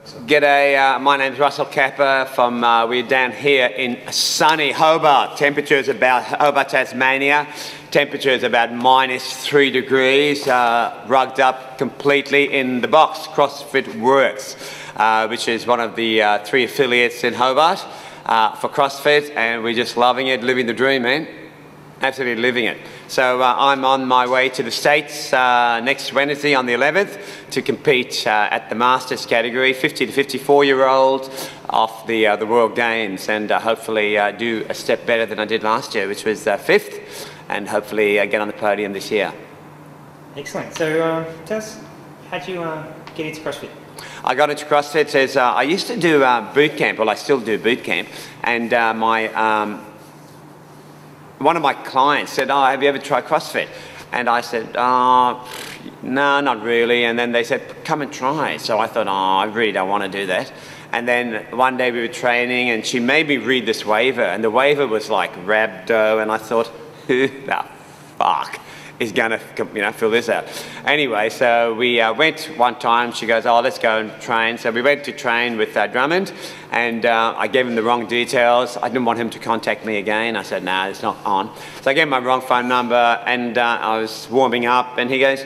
G'day, my name's Russell Kapper from, we're down here in sunny Hobart. Temperature's about, Hobart, Tasmania. Temperature's about -3 degrees, rugged up completely in the box, CrossFit Works, which is one of the 3 affiliates in Hobart for CrossFit, and we're just loving it, living the dream, man. Absolutely living it. So I'm on my way to the States next Wednesday on the 11th to compete at the Masters category, 50 to 54-year-old of the World Games, and hopefully do a step better than I did last year, which was 5th, and hopefully get on the podium this year. Excellent. So tell us, how'd you get into CrossFit? I got into CrossFit as I used to do boot camp, well I still do boot camp, and one of my clients said, "Oh, have you ever tried CrossFit?" And I said, "Oh, no, not really." And then they said, "Come and try." So I thought, "Oh, I really don't want to do that." And then one day we were training and she made me read this waiver, and the waiver was like rhabdo, and I thought, who the fuck is gonna, fill this out? Anyway, so we went one time. She goes, "Oh, let's go and train." So we went to train with Drummond, and I gave him the wrong details. I didn't want him to contact me again. I said, "Nah, it's not on." So I gave him my wrong phone number, and I was warming up, and he goes,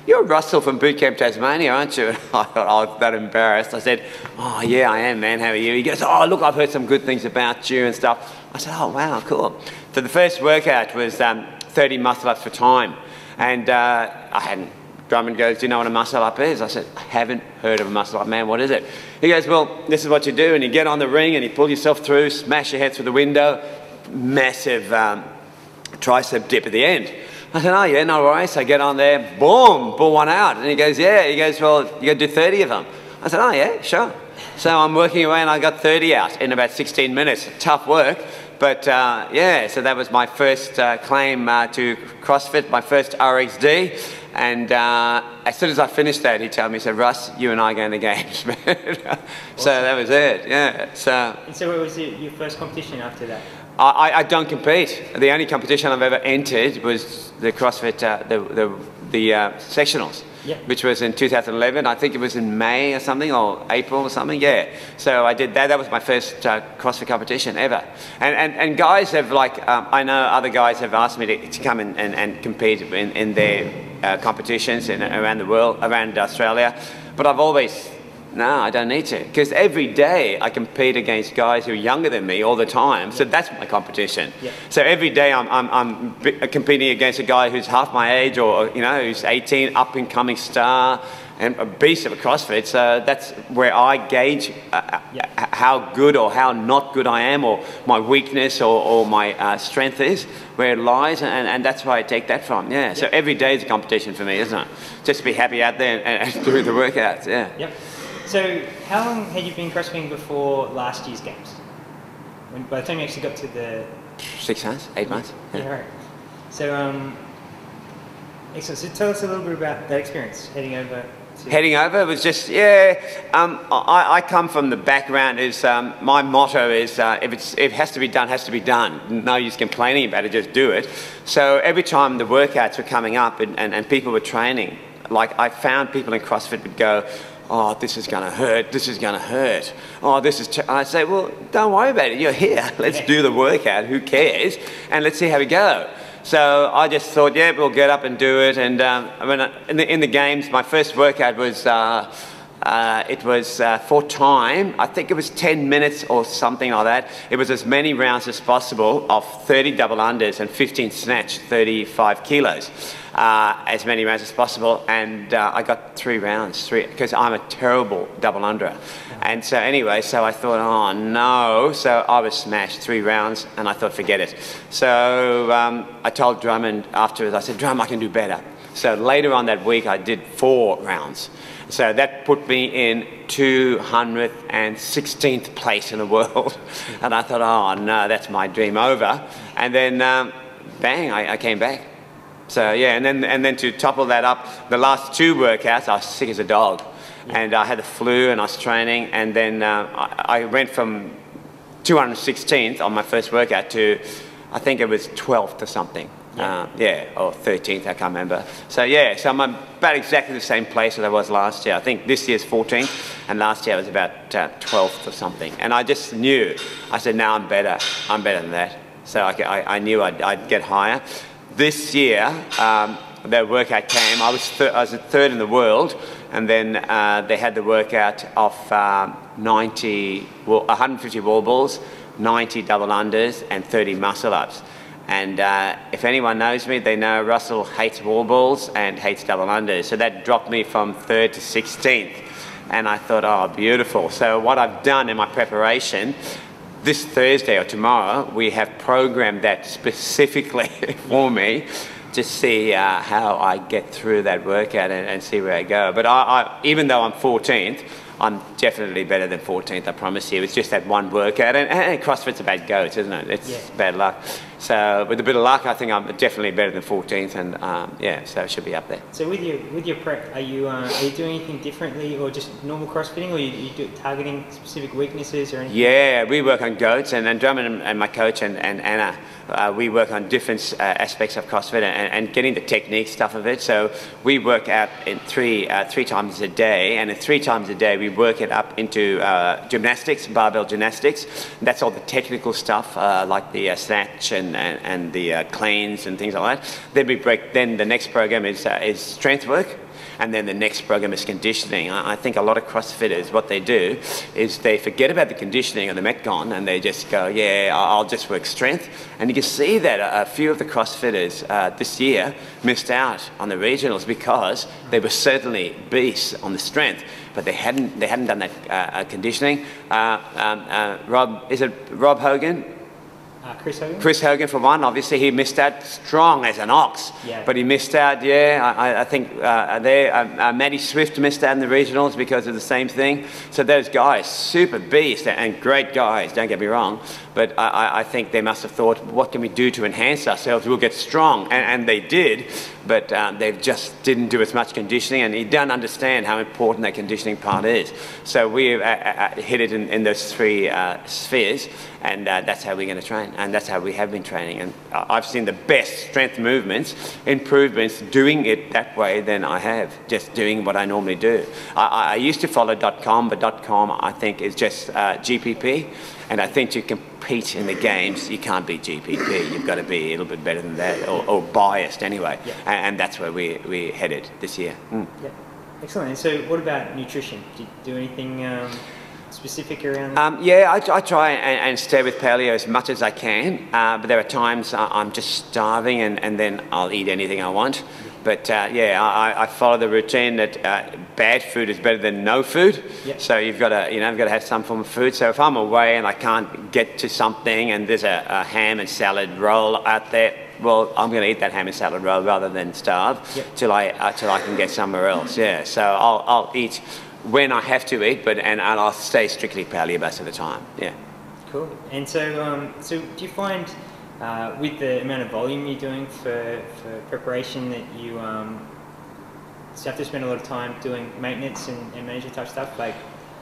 "You're Russell from Boot Camp Tasmania, aren't you?" I thought I was that embarrassed. I said, "Oh yeah, I am, man. How are you?" He goes, "Oh, look, I've heard some good things about you and stuff." I said, "Oh wow, cool." So the first workout was 30 muscle-ups for time. And I hadn't. Drummond goes, "Do you know what a muscle-up is?" I said, "I haven't heard of a muscle-up, man. What is it?" He goes, "Well, this is what you do, and you get on the ring and you pull yourself through, smash your head through the window, massive tricep dip at the end." I said, "Oh yeah, no worries." So I get on there, boom, pull one out. And he goes, "Yeah." He goes, "Well, you got to do 30 of them." I said, "Oh yeah, sure." So I'm working away and I got 30 out in about 16 minutes. Tough work. But yeah, so that was my first claim to CrossFit, my first RXD. And as soon as I finished that, he told me, he said, "Russ, you and I are going to games, man." Awesome. So that was it, yeah. And so what was your first competition after that? I don't compete. The only competition I've ever entered was the CrossFit, the sectionals. Yeah. Which was in 2011. I think it was in May or something, or April or something, yeah. So I did that. That was my first CrossFit competition ever. And guys have I know other guys have asked me to come and compete in their competitions around the world, around Australia. But I've always, no, I don't need to. Because every day I compete against guys who are younger than me all the time. So that's my competition. Yeah. So every day I'm competing against a guy who's half my age, or who's 18, up and coming star, and a beast of a CrossFit. So that's where I gauge how good or how not good I am, or my weakness or my strength is, where it lies, and that's where I take that from. Yeah. So every day is a competition for me, isn't it? Just to be happy out there and doing the workouts. Yeah. Yep. So how long had you been CrossFitting before last year's games? By the time you actually got to the... 6 months, 8 months. Yeah, right. So, excellent. So tell us a little bit about that experience, heading over to... Heading over was just, yeah, I come from the background, my motto is, if it has to be done, has to be done. No use complaining about it, just do it. So every time the workouts were coming up and people were training, I found people in CrossFit would go, "Oh, this is going to hurt, this is going to hurt. Oh, this is..." I say, "Well, don't worry about it, you're here. Let's do the workout, who cares? And let's see how we go." So I just thought, yeah, we'll get up and do it. And in the games, my first workout was, for time. I think it was 10 minutes or something like that. It was as many rounds as possible of 30 double unders and 15 snatch, 35 kilos. As many rounds as possible, and I got 3 rounds, because I'm a terrible double underer. And so anyway, so I thought, oh no, so I was smashed 3 rounds, and I thought, forget it. So I told Drummond afterwards, I said, "Drum, I can do better." So later on that week, I did 4 rounds. So that put me in 216th place in the world. And I thought, oh no, that's my dream over. And then, bang, I came back. So yeah, and then to topple that up, the last 2 workouts, I was sick as a dog. Yeah. And I had the flu and I was training, and then I went from 216th on my first workout to, I think it was 12th or something. Yeah, or 13th, I can't remember. So yeah, so I'm about exactly the same place as I was last year. I think this year's 14th, and last year I was about 12th or something. And I just knew, I said, no, I'm better than that. So I knew I'd get higher. This year, the workout came, I was third in the world, and then they had the workout of 150 wall balls, 90 double unders, and 30 muscle ups. And if anyone knows me, they know Russell hates wall balls and hates double unders. So that dropped me from 3rd to 16th. And I thought, oh, beautiful. So what I've done in my preparation, this Thursday or tomorrow, we have programmed that specifically for me to see how I get through that workout and see where I go. But even though I'm 14th, I'm definitely better than 14th, I promise you. It's just that one workout, and CrossFit's about goats, isn't it? It's bad luck. So with a bit of luck, I think I'm definitely better than 14th, and yeah, so it should be up there. So with your prep, are you doing anything differently, or just normal CrossFitting, or are you targeting specific weaknesses or anything? Yeah, we work on goats, and Drummond and my coach and Anna, we work on different aspects of CrossFit and getting the technique stuff of it. So we work out in three times a day, and in 3 times a day we work it up into gymnastics, barbell gymnastics. That's all the technical stuff like the snatch and the cleans and things like that. Then we break. Then the next program is strength work. And then the next program is conditioning. I think a lot of CrossFitters, what they do is they forget about the conditioning and the Metcon, and they just go, yeah, I'll just work strength. And you can see that a few of the CrossFitters this year missed out on the regionals because they were certainly beasts on the strength, but they hadn't done that conditioning. Is it Rob Hogan? Chris Hogan? Chris Hogan, for one, obviously he missed out strong as an ox, but he missed out, I think Maddie Swift missed out in the regionals because of the same thing. So those guys, super beasts and great guys, don't get me wrong, but I think they must have thought, what can we do to enhance ourselves? We'll get strong, and they did, but they just didn't do as much conditioning, and you don't understand how important that conditioning part is. So we hit it in those 3 spheres, and that's how we're going to train, and that's how we have been training. And I've seen the best strength movements, improvements, doing it that way than I have just doing what I normally do. I used to follow .com, but .com I think is just GPP, and I think to compete in the games, you can't be GPP. You've got to be a little bit better than that, or biased anyway. And that's where we're headed this year. Yeah, excellent. And so what about nutrition? Do you do anything specific around that? Yeah, I try and stay with paleo as much as I can, but there are times I'm just starving and then I'll eat anything I want. But yeah, I follow the routine that bad food is better than no food. So you've got to have some form of food. So if I'm away and I can't get to something and there's a ham and salad roll out there, well, I'm going to eat that ham and salad roll rather than starve till I can get somewhere else. Yeah, so I'll eat when I have to eat, and I'll stay strictly paleo most of the time. Yeah. Cool. And so so do you find with the amount of volume you're doing for preparation that you have to spend a lot of time doing maintenance and major type stuff, like?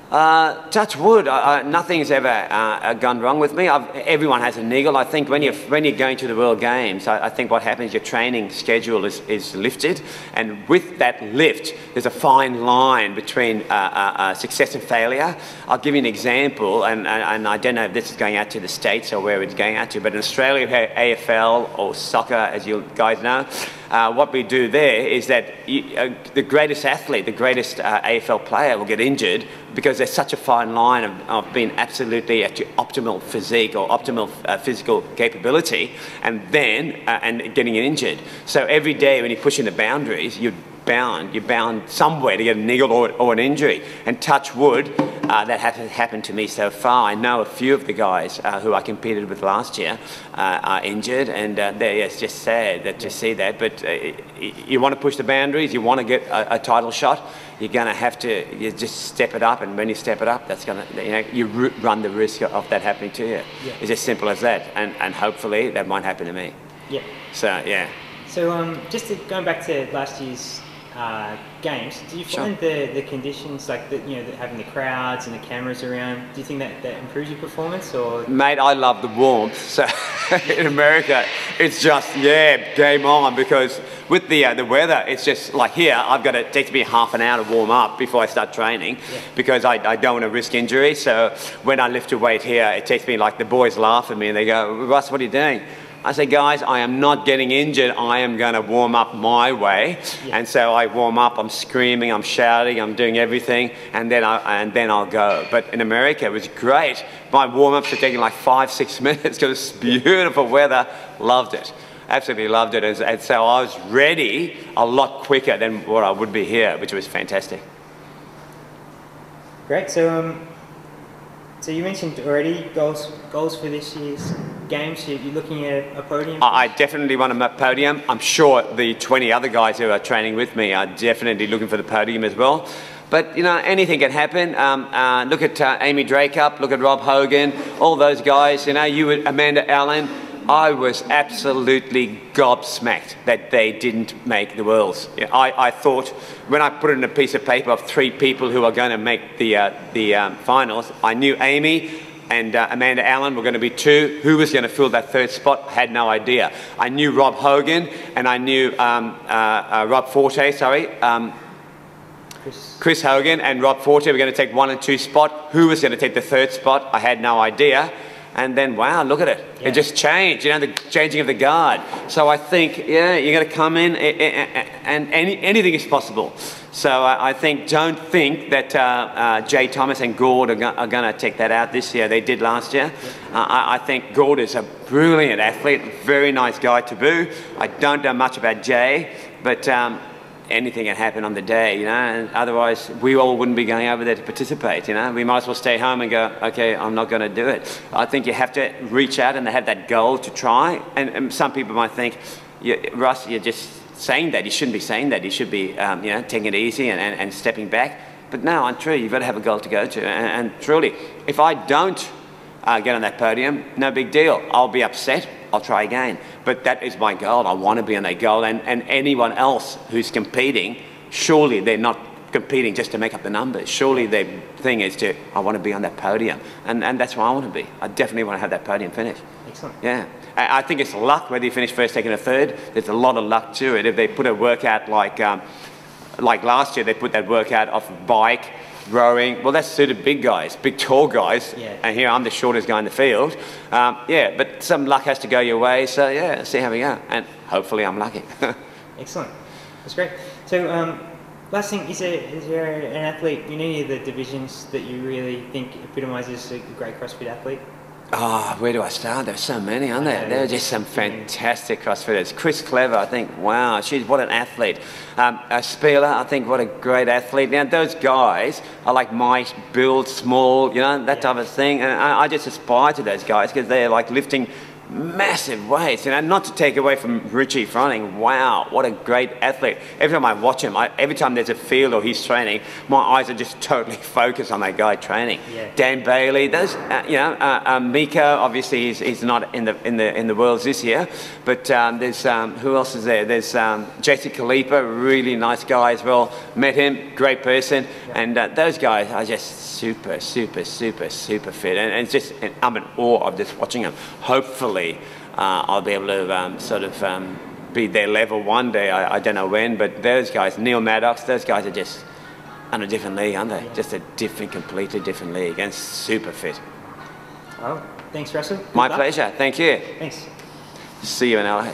Touch wood, nothing's ever gone wrong with me. Everyone has a niggle. I think when you're going to the World Games, I think what happens, your training schedule is lifted, and with that lift, there's a fine line between success and failure. I'll give you an example, and I don't know if this is going out to the States or where it's going out to, but in Australia, we have AFL or soccer, as you guys know. What we do there is that the greatest athlete, the greatest AFL player will get injured because there's such a fine line of being absolutely at your optimal physique or optimal physical capability and then getting injured. So every day when you're pushing the boundaries, you're bound somewhere to get a niggle or an injury. And touch wood, that hasn't happened to me so far. I know a few of the guys who I competed with last year are injured, and it's just sad to see that. But you want to push the boundaries, you want to get a title shot, you're going to have to just step it up, and when you step it up, that's going to, you run the risk of that happening to you. It's as simple as that, and hopefully that won't happen to me. So yeah. So just going back to last year's games, do you find the conditions, like having the crowds and the cameras around, do you think that improves your performance? Or Mate, I love the warmth. So in America, it's just, game on, because with the weather, it's just like here, it takes me half an hour to warm up before I start training, because I don't want to risk injury. So when I lift a weight here, it takes me, like, the boys laugh at me and they go, Russ, what are you doing? I say, guys, I am not getting injured. I am going to warm up my way. And so I warm up, I'm screaming, I'm shouting, I'm doing everything, and then I'll go. But in America, it was great. My warm-ups were taking like 5-6 minutes because it's beautiful weather. Loved it. Absolutely loved it. And so I was ready a lot quicker than what I would be here, which was fantastic. Great. So you mentioned already goals for this year's games. You're looking at a podium? I definitely want a podium. I'm sure the 20 other guys who are training with me are definitely looking for the podium as well. But, anything can happen. Look at Amy Dracup, look at Rob Hogan, all those guys, you and Amanda Allen. I was absolutely gobsmacked that they didn't make the Worlds. I thought, when I put it in a piece of paper of 3 people who are going to make the finals, I knew Amy and Amanda Allen were going to be 2. Who was going to fill that 3rd spot? I had no idea. I knew Rob Hogan and I knew Rob Forte, Chris Hogan and Rob Forte were going to take 1 and 2 spot. Who was going to take the 3rd spot? I had no idea. And then, wow, look at it. It just changed, the changing of the guard. So I think, you're going to come in and anything is possible. So I think, don't think that Jay Thomas and Gord are going to take that out this year. They did last year. I think Gord is a brilliant athlete, very nice guy to boot. I don't know much about Jay, but anything can happen on the day, and otherwise we all wouldn't be going over there to participate, We might as well stay home and go, okay, I'm not going to do it. I think you have to reach out and have that goal to try. And some people might think, Russ, you're just saying that. You shouldn't be saying that. You should be, taking it easy and stepping back. But no, untrue. You've got to have a goal to go to. And truly, if I don't get on that podium, no big deal. I'll be upset. I'll try again. But that is my goal. I want to be on that goal. And anyone else who's competing, surely they're not competing just to make up the numbers. Surely their thing is I want to be on that podium. And that's where I want to be. I definitely want to have that podium finish. Excellent. Yeah. I think it's luck whether you finish 1st, 2nd or 3rd. There's a lot of luck to it. If they put a workout like last year, they put that workout off bike, rowing. Well, that's suited big guys, big tall guys. And here I'm the shortest guy in the field. But some luck has to go your way. So see how we go. And hopefully I'm lucky. Excellent. That's great. So last thing, is there an athlete in any of the divisions that you really think epitomises a great CrossFit athlete? Where do I start? There's so many, aren't there? There are just some fantastic CrossFitters. Chris Clever, I think, wow, what an athlete. Spieler, I think, what a great athlete. Now, those guys are like might, build, small, that type of thing. And I just aspire to those guys because they're like lifting massive weights, not to take away from Richie Fronting. Wow, what a great athlete. Every time I watch him, every time there's a field or he's training, my eyes are just totally focused on that guy training. Dan Bailey, those, Miko, obviously he's not in the Worlds this year, but there's, who else is there? There's JC Kalipa, really nice guy as well. Met him, great person, and those guys are just super fit, and it's just, I'm in awe of just watching them. Hopefully I'll be able to be their level one day. I don't know when, but those guys, Neil Maddox, those guys are just on a different league, aren't they? Just a completely different league, and super fit. Well, thanks, Russell. My pleasure. Thank you. Thanks. See you in LA.